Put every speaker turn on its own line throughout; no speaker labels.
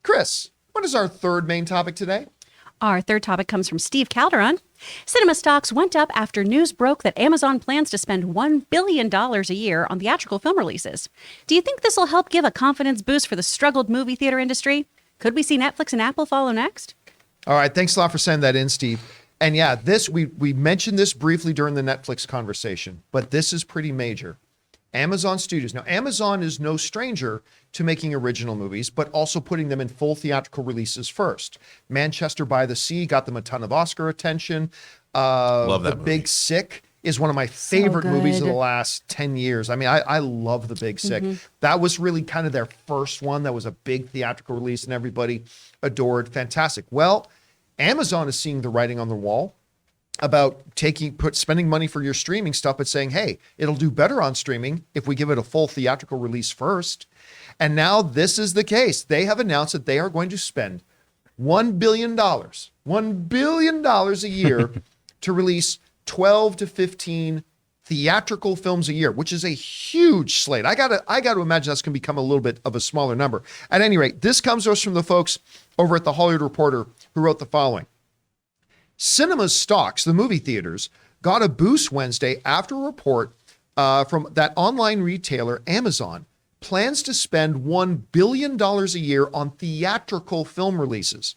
Chris, what is our third main topic today?
Our third topic comes from Steve Calderon. Cinema stocks went up after news broke that Amazon plans to spend $1 billion a year on theatrical film releases. Do you think this will help give a confidence boost for the struggled movie theater industry? Could we see Netflix and Apple follow next?
All right, thanks a lot for sending that in, Steve. And yeah, we mentioned this briefly during the Netflix conversation, but this is pretty major. Amazon Studios. Now, Amazon is no stranger to making original movies, but also putting them in full theatrical releases first. Manchester by the Sea got them a ton of Oscar attention.
Love that
The
movie.
Big Sick is one of my favorite movies of the last 10 years. I mean, I love The Big Sick. That was really kind of their first one. That was a big theatrical release and everybody adored. Fantastic. Well, Amazon is seeing the writing on the wall about spending money for your streaming stuff, but saying, hey, it'll do better on streaming if we give it a full theatrical release first. And now this is the case. They have announced that they are going to spend $1 billion a year to release 12 to 15 theatrical films a year, which is a huge slate. I got to imagine that's going to become a little bit of a smaller number. At any rate, this comes to us from the folks over at the Hollywood Reporter who wrote the following. Cinema stocks, the movie theaters, got a boost Wednesday after a report from that online retailer, Amazon, plans to spend $1 billion a year on theatrical film releases.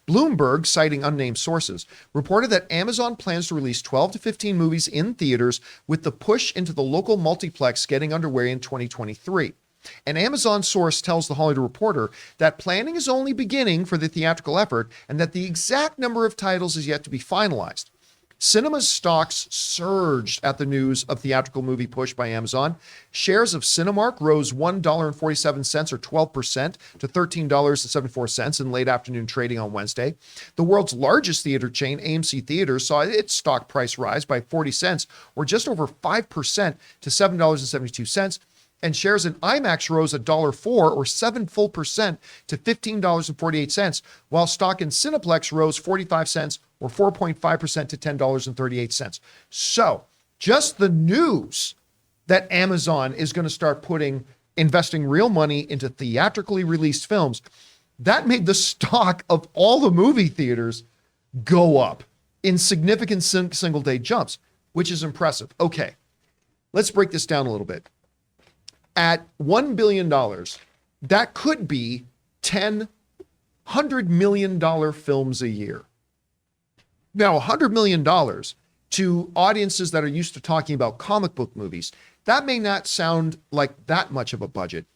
Bloomberg, citing unnamed sources, reported that Amazon plans to release 12 to 15 movies in theaters, with the push into the local multiplex getting underway in 2023. An Amazon source tells the Hollywood Reporter that planning is only beginning for the theatrical effort and that the exact number of titles is yet to be finalized. Cinema stocks surged at the news of theatrical movie push by Amazon. Shares of Cinemark rose $1.47 or 12% to $13.74 in late afternoon trading on Wednesday. The world's largest theater chain, AMC Theaters, saw its stock price rise by 40 cents or just over 5% to $7.72. And shares in IMAX rose $1.04 or 7 full percent to $15.48, while stock in Cineplex rose 45 cents or 4.5% to $10.38. So just the news that Amazon is going to start investing real money into theatrically released films, that made the stock of all the movie theaters go up in significant single day jumps, which is impressive. Okay, let's break this down a little bit. At $1 billion, that could be $100 million films a year. Now, $100 million to audiences that are used to talking about comic book movies, that may not sound like that much of a budget.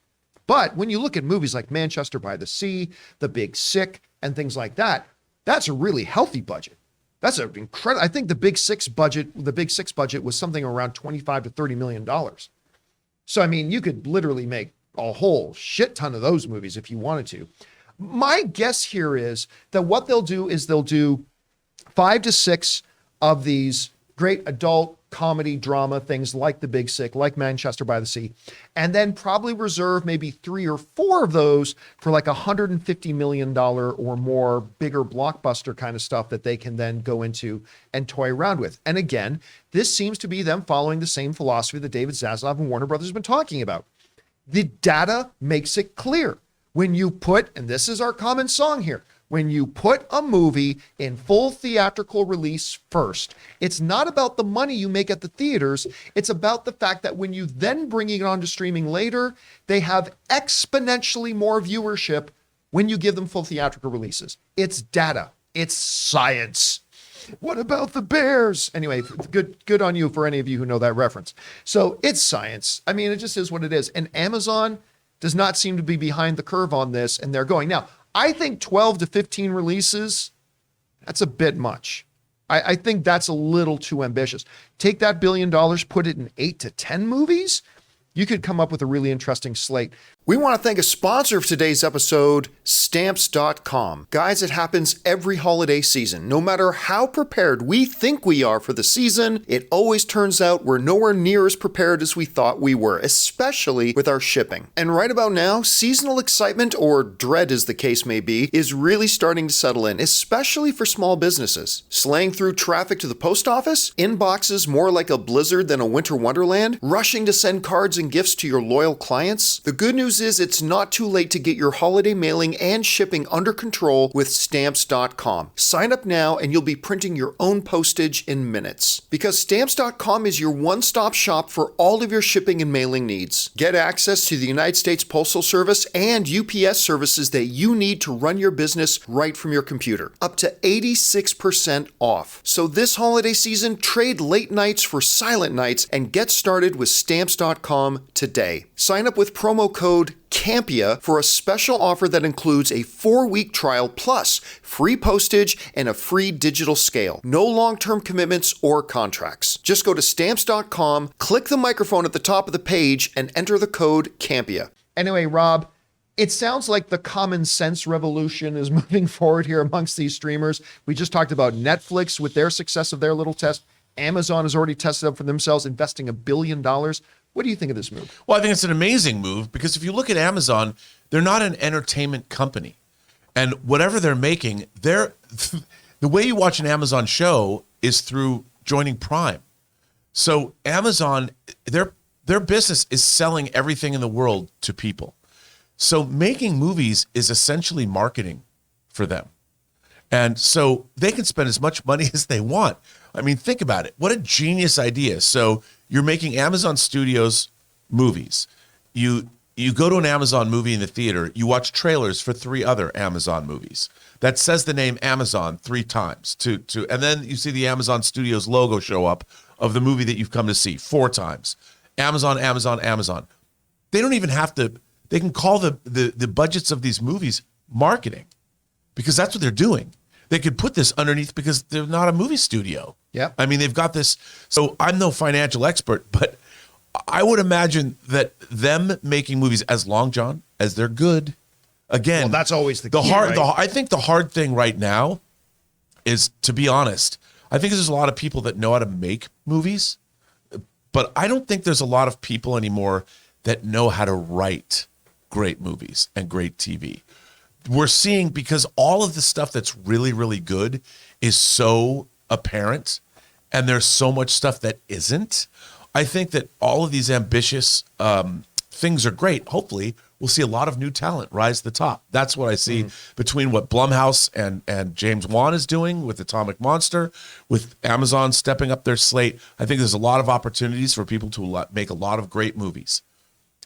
But when you look at movies like Manchester by the Sea, The Big Sick, and things like that, that's a really healthy budget. That's an incredible. I think the Big Six budget was something around $25 to $30 million. So, I mean, you could literally make a whole shit ton of those movies if you wanted to. My guess here is that what they'll do is they'll do 5 to 6 of these great adult comedy drama things like The Big Sick, like Manchester by the Sea, and then probably reserve maybe 3 or 4 of those for like $150 million or more bigger blockbuster kind of stuff that they can then go into and toy around with. And again, this seems to be them following the same philosophy that David Zaslav and Warner Brothers have been talking about. The data makes it clear. When you put, and this is our common song here, when you put a movie in full theatrical release first, it's not about the money you make at the theaters. It's about the fact that when you then bring it on to streaming later, they have exponentially more viewership when you give them full theatrical releases. It's data. It's science. What about the Bears? Anyway, good on you for any of you who know that reference. So it's science. I mean, it just is what it is. And Amazon does not seem to be behind the curve on this, and they're going. Now, I think 12 to 15 releases, that's a bit much. I think that's a little too ambitious. Take that $1 billion, put it in 8 to 10 movies, you could come up with a really interesting slate. We want to thank a sponsor of today's episode, Stamps.com. Guys, it happens every holiday season. No matter how prepared we think we are for the season, it always turns out we're nowhere near as prepared as we thought we were, especially with our shipping. And right about now, seasonal excitement, or dread as the case may be, is really starting to settle in, especially for small businesses. Slaying through traffic to the post office, inboxes more like a blizzard than a winter wonderland, rushing to send cards and gifts to your loyal clients. The good news news is it's not too late to get your holiday mailing and shipping under control with Stamps.com. Sign up now and you'll be printing your own postage in minutes. Because Stamps.com is your one-stop shop for all of your shipping and mailing needs. Get access to the United States Postal Service and UPS services that you need to run your business right from your computer. Up to 86% off. So this holiday season, trade late nights for silent nights and get started with Stamps.com today. Sign up with promo code Campea for a special offer that includes a 4-week trial plus free postage and a free digital scale. No long-term commitments or contracts. Just go to Stamps.com, click the microphone at the top of the page, and enter the code Campea. Anyway, Rob, it sounds like the common sense revolution is moving forward here amongst these streamers. We just talked about Netflix with their success of their little test. Amazon has already tested up for themselves, investing $1 billion. What do you think of this move?
Well, I think it's an amazing move because if you look at Amazon, they're not an entertainment company. And whatever they're making, the way you watch an Amazon show is through joining Prime. So Amazon, their business is selling everything in the world to people. So making movies is essentially marketing for them. And so they can spend as much money as they want. I mean, think about it. What a genius idea. So you're making Amazon Studios movies. You go to an Amazon movie in the theater, you watch trailers for 3 other Amazon movies. That says the name Amazon 3 times. And then you see the Amazon Studios logo show up of the movie that you've come to see 4 times. Amazon, Amazon, Amazon. They don't even have to, they can call the budgets of these movies marketing because that's what they're doing. They could put this underneath because they're not a movie studio.
Yeah.
I mean, they've got this. So I'm no financial expert, but I would imagine that them making movies as long, John, as they're good. Again,
well, that's always the key,
hard.
right?
I think the hard thing right now is, to be honest, I think there's a lot of people that know how to make movies, but I don't think there's a lot of people anymore that know how to write great movies and great TV. We're seeing, because all of the stuff that's really, really good is so apparent, and there's so much stuff that isn't. I think that all of these ambitious things are great. Hopefully, we'll see a lot of new talent rise to the top. That's what I see between what Blumhouse and James Wan is doing with Atomic Monster, with Amazon stepping up their slate. I think there's a lot of opportunities for people to make a lot of great movies.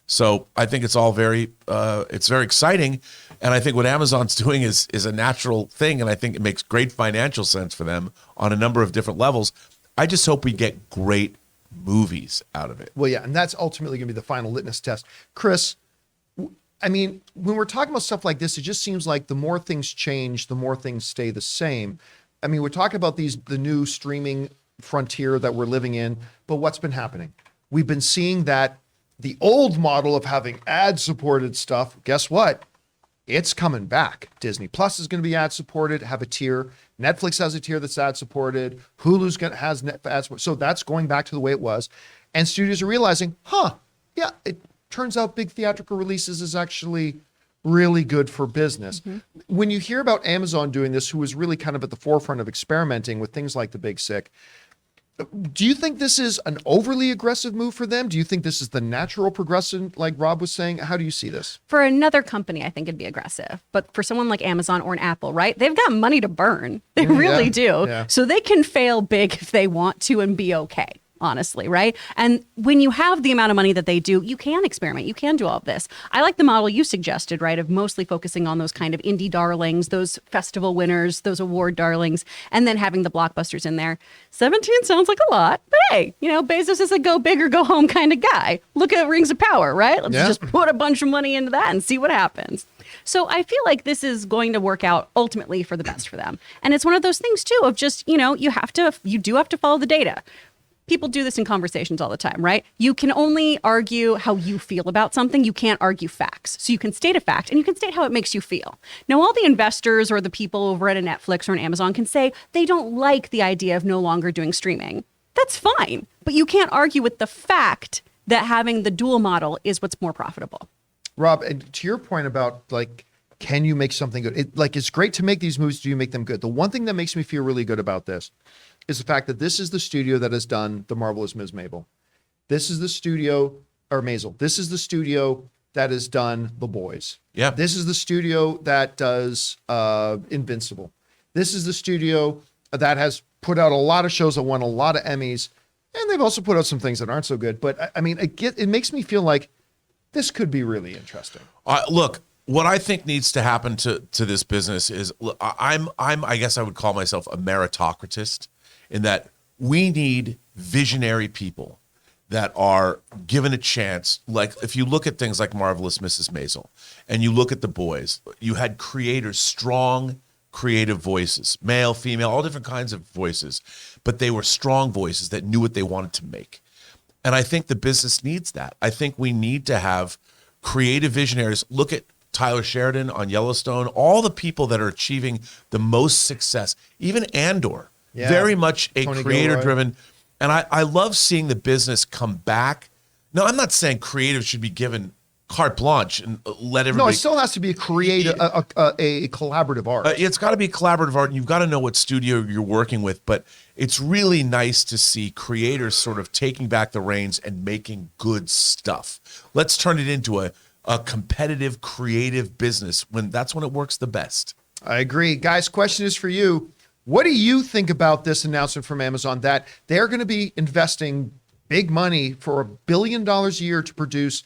So I think it's all very exciting. And I think what Amazon's doing is a natural thing. And I think it makes great financial sense for them on a number of different levels. I just hope we get great movies out of it.
Well, yeah. And that's ultimately going to be the final litmus test. Chris, I mean, when we're talking about stuff like this, it just seems like the more things change, the more things stay the same. I mean, we're talking about the new streaming frontier that we're living in, but what's been happening? We've been seeing that the old model of having ad-supported stuff, guess what? It's coming back. Disney Plus is going to be ad-supported, have a tier. Netflix has a tier that's ad-supported. Hulu's has ad-supported. So that's going back to the way it was. And studios are realizing, yeah, it turns out big theatrical releases is actually really good for business. Mm-hmm. When you hear about Amazon doing this, who was really kind of at the forefront of experimenting with things like The Big Sick, do you think this is an overly aggressive move for them? Do you think this is the natural progression, like Rob was saying? How do you see this?
For another company, I think it'd be aggressive. But for someone like Amazon or an Apple, right? They've got money to burn. They really do. Yeah. So they can fail big if they want to and be okay. Honestly, right? And when you have the amount of money that they do, you can experiment. You can do all of this. I like the model you suggested, right? Of mostly focusing on those kind of indie darlings, those festival winners, those award darlings, and then having the blockbusters in there. 17 sounds like a lot, but hey, Bezos is a go big or go home kind of guy. Look at Rings of Power, right? Let's just put a bunch of money into that and see what happens. So I feel like this is going to work out ultimately for the best for them. And it's one of those things too of just, you do have to follow the data. People do this in conversations all the time, right? You can only argue how you feel about something. You can't argue facts. So you can state a fact and you can state how it makes you feel. Now, all the investors or the people over at a Netflix or an Amazon can say they don't like the idea of no longer doing streaming. That's fine. But you can't argue with the fact that having the dual model is what's more profitable.
Rob, and to your point about can you make something good? It's great to make these movies. Do you make them good? The one thing that makes me feel really good about this is the fact that this is the studio that has done The Marvelous Ms. Maisel. This is the studio, or Maisel. This is the studio that has done The Boys.
Yeah.
This is the studio that does Invincible. This is the studio that has put out a lot of shows that won a lot of Emmys, and they've also put out some things that aren't so good. But I mean, it makes me feel like this could be really interesting.
Look, what I think needs to happen to this business is I guess I would call myself a meritocratist, in that we need visionary people that are given a chance. Like if you look at things like Marvelous Mrs. Maisel and you look at The Boys, you had creators, strong creative voices, male, female, all different kinds of voices, but they were strong voices that knew what they wanted to make. And I think the business needs that. I think we need to have creative visionaries. Look at Tyler Sheridan on Yellowstone, all the people that are achieving the most success, even Andor, very much a creator-driven. And I love seeing the business come back. No, I'm not saying creatives should be given carte blanche and let everybody.
No, it still has to be a creative, a collaborative art.
It's got to be collaborative art, and you've got to know what studio you're working with. But it's really nice to see creators sort of taking back the reins and making good stuff. Let's turn it into a competitive, creative business that's when it works the best.
I agree. Guys, question is for you. What do you think about this announcement from Amazon that they're going to be investing big money for $1 billion a year to produce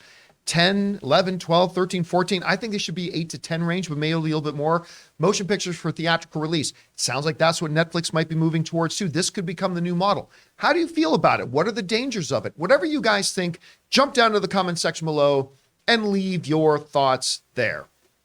10, 11, 12, 13, 14. I think they should be 8 to 10 range, but maybe a little bit more. Motion pictures for theatrical release. It sounds like that's what Netflix might be moving towards too. This could become the new model. How do you feel about it? What are the dangers of it? Whatever you guys think, jump down to the comment section below and leave your thoughts there.